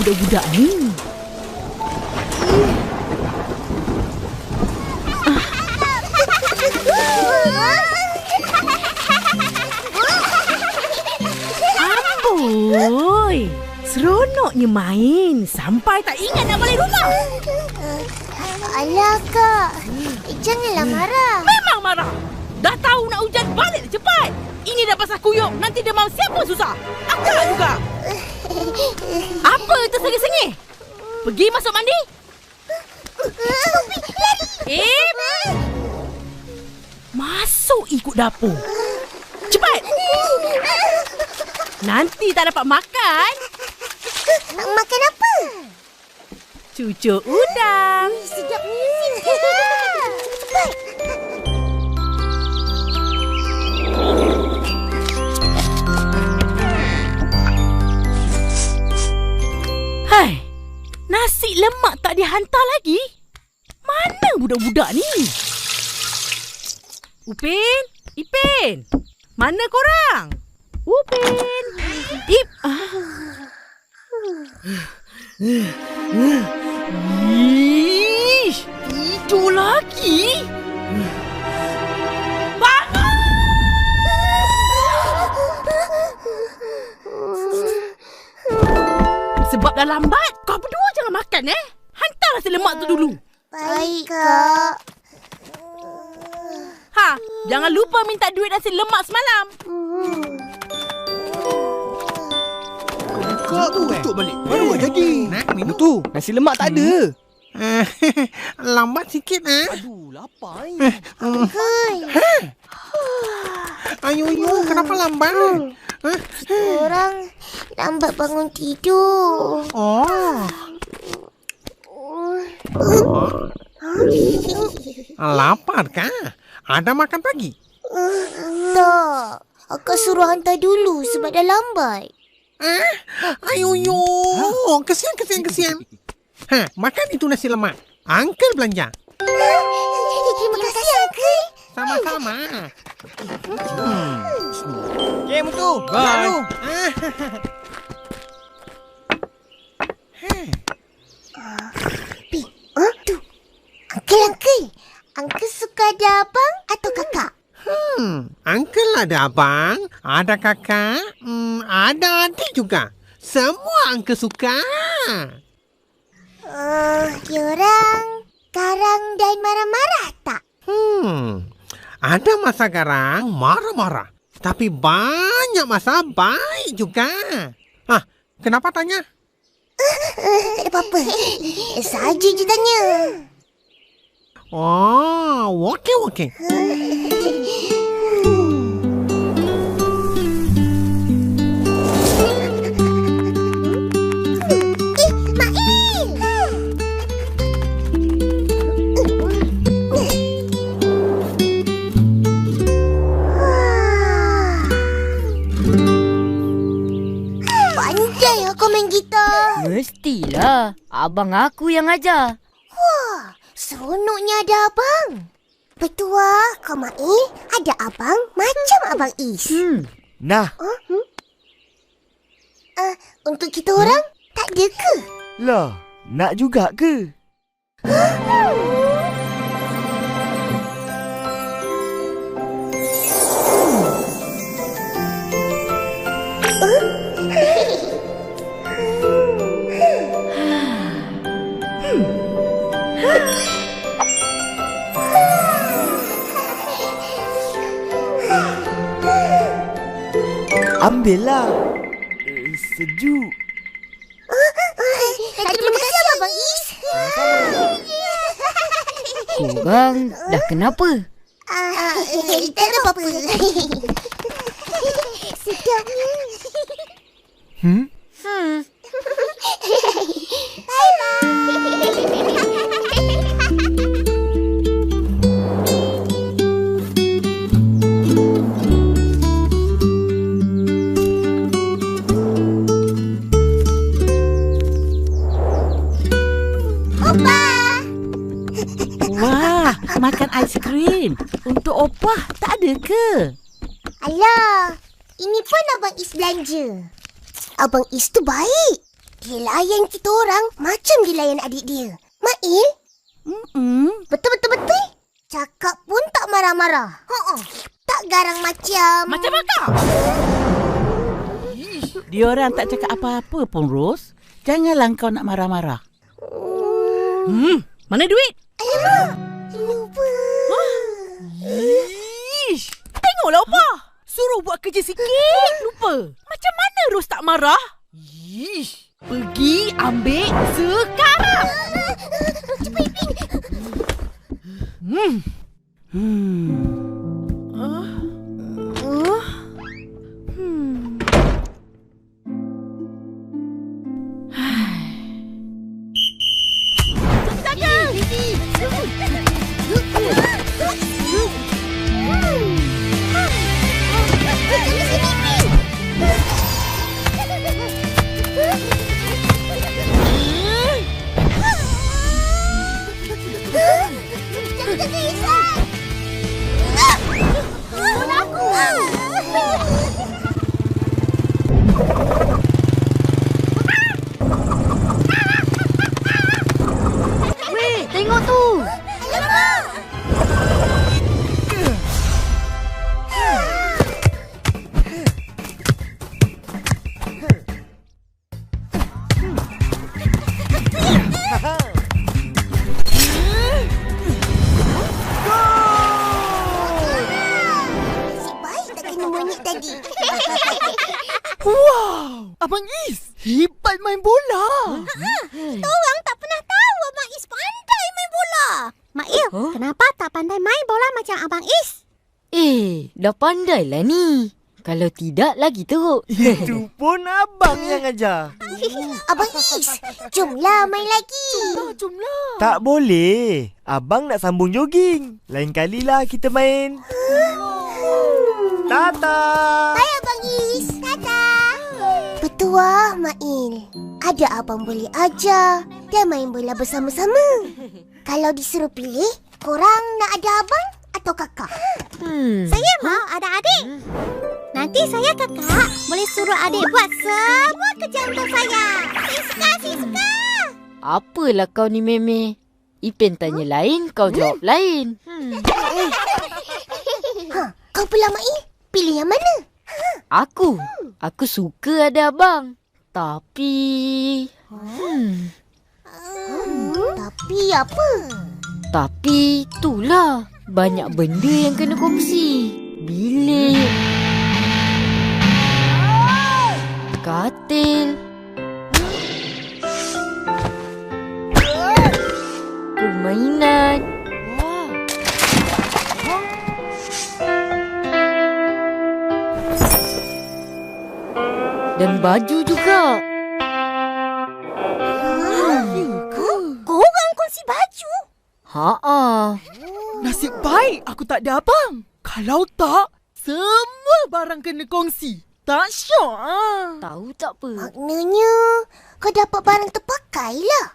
budak-budak ni? Amboi, seronoknya main sampai tak ingat nak balik rumah. Alah, Kak. Janganlah marah. Memang marah. Dah tahu nak hujan, balik cepat. Ini dah pasal kuyuk. Nanti demam siapa susah? Akak juga. Apa tersengih-sengih? Pergi masuk mandi. Masuk ikut dapur. Cepat. Nanti tak dapat makan. Makan apa? Cucuk udang. Sedapnya. Cepat. Hai, nasi lemak tak dihantar lagi? Mana budak-budak ni? Upin, Ipin, mana korang? Upin, Ish, tidur lagi? Bangun! Sebab dah lambat, kau berdua jangan makan Hantar nasi lemak tu dulu. Baik, Kak. Jangan lupa minta duit nasi lemak semalam. Kak tu tutup balik. Baru jadi. Nak minum tu. Nasi lemak tak ada. Lambat sikit Aduh, lapar ni. Ayo, kenapa lambat? Orang lambat bangun tidur. Lapar kah? Ada makan pagi? Tak. Akak suruh hantar dulu sebab dah lambat. Ayo. Kesian. Makan itu nasi lemak. Uncle belanja. Terima kasih, Uncle. Sama-sama. Game tu. Bye. Tu. Uncle. Uncle suka ada abang atau kakak? Uncle ada abang, ada kakak, ada adik juga. Semua Uncle suka. Diorang garang dan marah-marah tak? Ada masa garang, marah-marah. Tapi banyak masa baik juga. Kenapa tanya? Tak ada apa-apa. Saja je tanya. Okey. Pandai aku main gitar. Mestilah. Abang aku yang ajar. Wah, seronoknya ada abang. Petua, kau Mail, ada abang macam Abang Is. Nah. Untuk kita orang, tak ada ke? Lah, nak juga ke? Ambillah. Sejuk. Terima kasih Abang Is. Korang dah kenapa? Tak ada apa-apa. Sedapnya. Makan aiskrim. Untuk opah tak ada ke? Alah, ini pun Abang Is belanja. Abang Is tu baik. Dia layan kita orang macam dia layan adik dia. Mail, betul-betul. Cakap pun tak marah-marah. Tak garang macam... Macam akak. Diorang tak cakap apa-apa pun, Ros. Janganlah kau nak marah-marah. Mana duit? Alamak, lupa. Ish, tengoklah Opah. Suruh buat kerja sikit, lupa. Macam mana Ros tak marah? Ish, pergi ambil sekarang. Cepat, Ipin. Weh, tengok tu. Nasib baik tak kena monyet tadi. Wow, Abang Is hebat main bola. Kita orang tak pernah tahu Abang Is pandai main bola. Mail, kenapa tak pandai main bola macam Abang Is? Dah pandailah ni. Kalau tidak, lagi teruk. Itu pun abang yang ajar. Abang Is, jomlah main lagi. Jomlah. Tak boleh. Abang nak sambung jogging. Lain kalilah kita main. Tata. Bye Abang Is. Tata. Petua Mail. Ada abang boleh ajar dan main bola bersama-sama. Kalau disuruh pilih, korang nak ada abang atau kakak? Saya mau ada adik. Nanti saya kakak boleh suruh adik buat semua kerja untuk saya. Saya suka. Apalah kau ni, Meme. Ipin tanya lain, kau jawab lain. Kau pula Mail, pilih yang mana? Aku suka ada abang. Tapi... Tapi apa? Tapi itulah. Banyak benda yang kena kongsi. Bilik, katil, permainan. Dan baju juga. Korang kongsi baju? Haa. Nasib baik aku tak ada abang. Kalau tak, semua barang kena kongsi. Tak syok ah. Tahu tak apa. Maknanya kau dapat barang terpakai lah.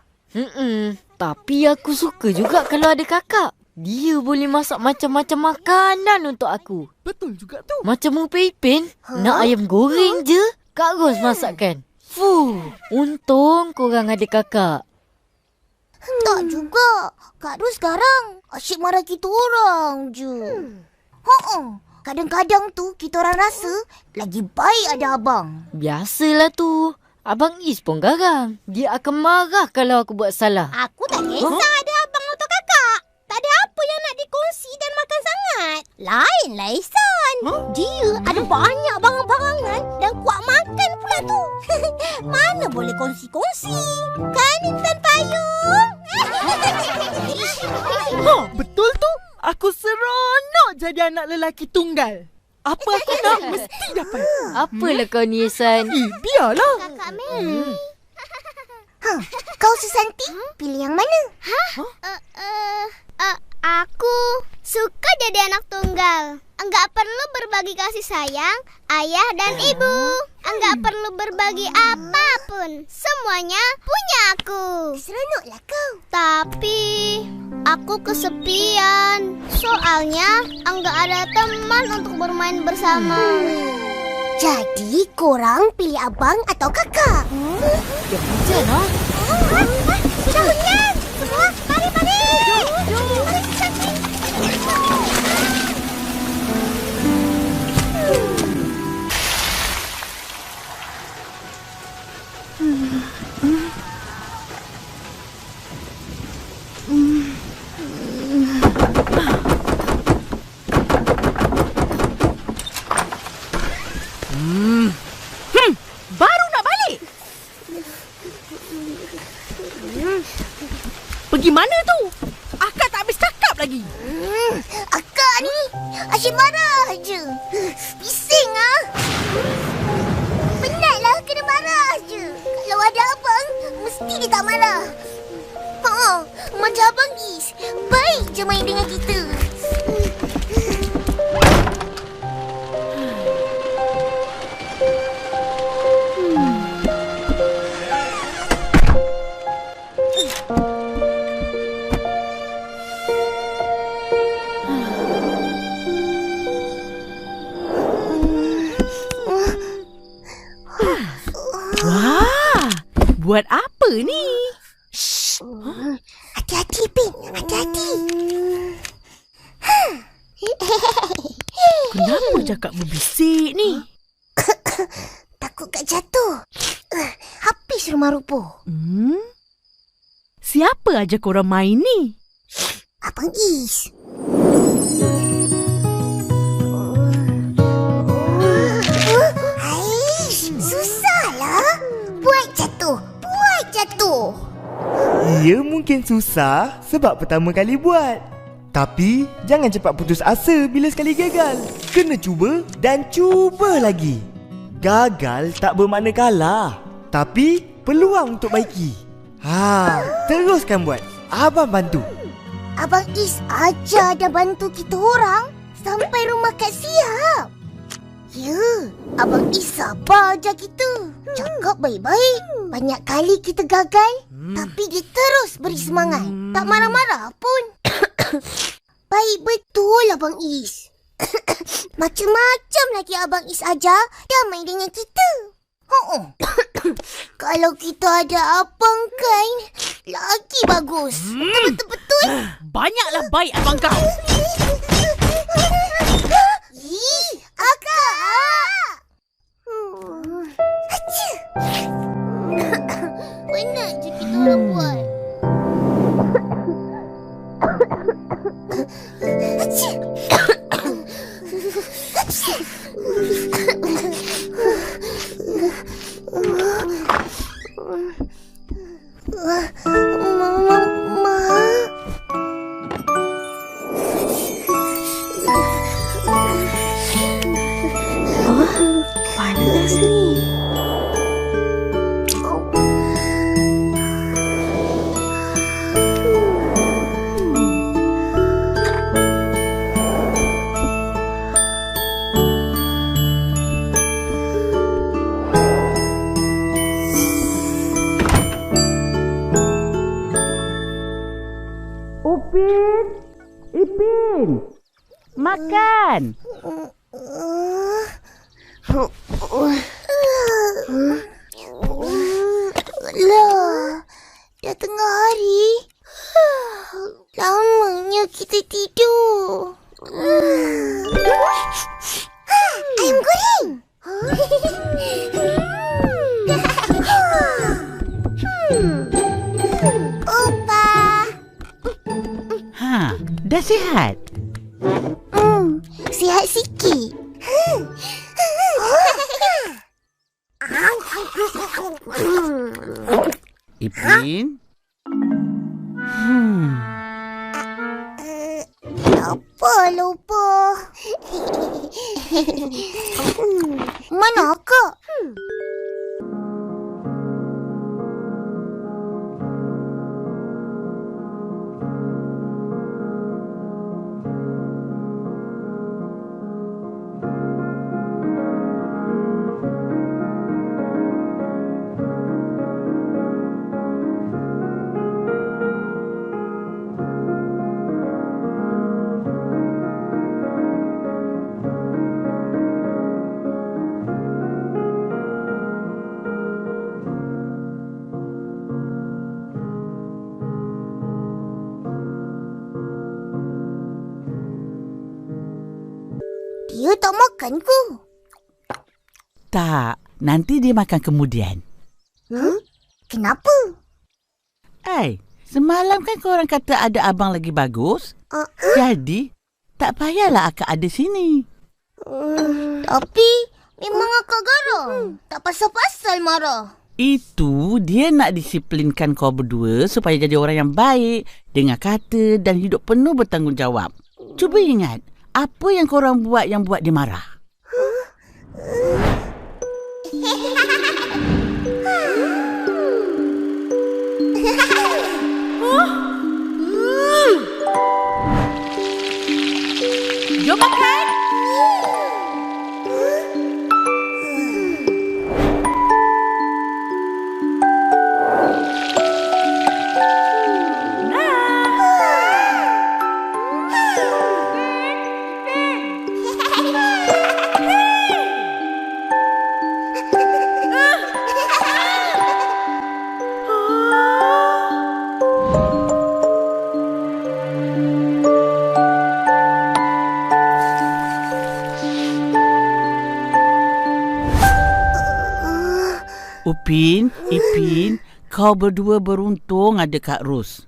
Tapi aku suka juga kalau ada kakak. Dia boleh masak macam-macam makanan untuk aku. Betul juga tu. Macam Upin Ipin, nak ayam goreng je, Kak Ros masakkan. Untung korang ada kakak. Tak juga. Kak Ros sekarang asyik marah kita orang je. Kadang-kadang tu kita orang rasa lagi baik ada abang. Biasalah tu. Abang Is pun garang. Dia akan marah kalau aku buat salah. Aku tak kisah ada abang atau kakak. Tak ada apa yang nak dikongsi dan makan sangat. Lainlah Ihsan. Dia ada banyak barang-barangan dan kuat makan pula tu. Mana boleh kongsi-kongsi. Kan Intan Payung? Betul tu. Aku seronok jadi anak lelaki tunggal. Apa aku nak mesti dapat. Apalah kau ni, Ihsan? Biarlah. Kakak Mary. Kau Susanti, pilih yang mana? Aku suka jadi anak tunggal. Enggak perlu berbagi kasih sayang ayah dan ibu. Enggak perlu berbagi apapun. Semuanya punya aku. Seronoklah kau. Tapi aku kesepian. Soalnya enggak ada teman untuk bermain bersama. Jadi korang pilih abang atau kakak? Dia hujan lah. Sudah hujan. Semua mari. Mari cantik. Baru nak balik. Pergi mana tu? Akak tak habis cakap lagi. Akak ni asyik marah je. Bising ah. Penatlah kena marah je. Kalau ada abang, mesti dia tak marah. Macam Abang Is. Baik je main dengan kita. Wah, buat apa ni? Hati-hati, Pin. Hati-hati. Kenapa cakap berbisik ni? Takut kat jatuh. Habis rumah rubuh. Siapa aja korang main ni? Abang Is. Aish, susahlah. Buat jatuh. Ia mungkin susah sebab pertama kali buat. Tapi jangan cepat putus asa bila sekali gagal. Kena cuba dan cuba lagi. Gagal tak bermakna kalah, tapi peluang untuk baiki. Teruskan buat. Abang bantu. Abang Is ajar dan bantu kita orang sampai rumah Kak siap. Ya, Abang Is sabar ajar kita. Cakap baik-baik. Banyak kali kita gagal, tapi dia terus beri semangat. Tak marah-marah pun. Baik betul Abang Is. Macam-macam lagi Abang Is ajar damai dengan kita. Kalau kita ada abang kan, lagi bagus. Betul-betul. Banyaklah baik abang kau. Akak! Penat je kita orang buat. Panas ni. Ipin! Makan! Lah, dah tengah hari. Lamanya kita tidur. Ayam goreng. Opa. Dah sihat? Sihat sikit. Ipin? Apa lupa? Mana akak? makanku. Tak, nanti dia makan kemudian. Kenapa? Semalam kan korang kata ada abang lagi bagus. Jadi, tak payahlah akak ada sini. Tapi memang akak garang. Tak pasal-pasal marah. Itu dia nak disiplinkan kau berdua supaya jadi orang yang baik, dengar kata dan hidup penuh bertanggungjawab. Cuba ingat, apa yang korang buat yang buat dia marah? Jom makan. Upin, Ipin, kau berdua beruntung ada Kak Ros.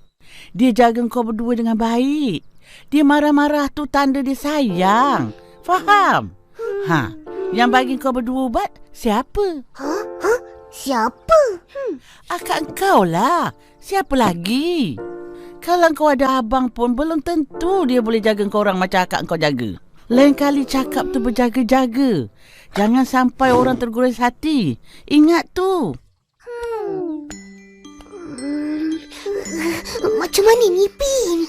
Dia jaga kau berdua dengan baik. Dia marah-marah tu tanda dia sayang. Faham? Yang bagi kau berdua ubat siapa? Siapa? Akak kau lah. Siapa lagi? Kalau kau ada abang pun belum tentu dia boleh jaga kau orang macam akak kau jaga. Lain kali cakap tu berjaga-jaga. Jangan sampai orang tergores hati. Ingat tu. Macam mana ni, Pin?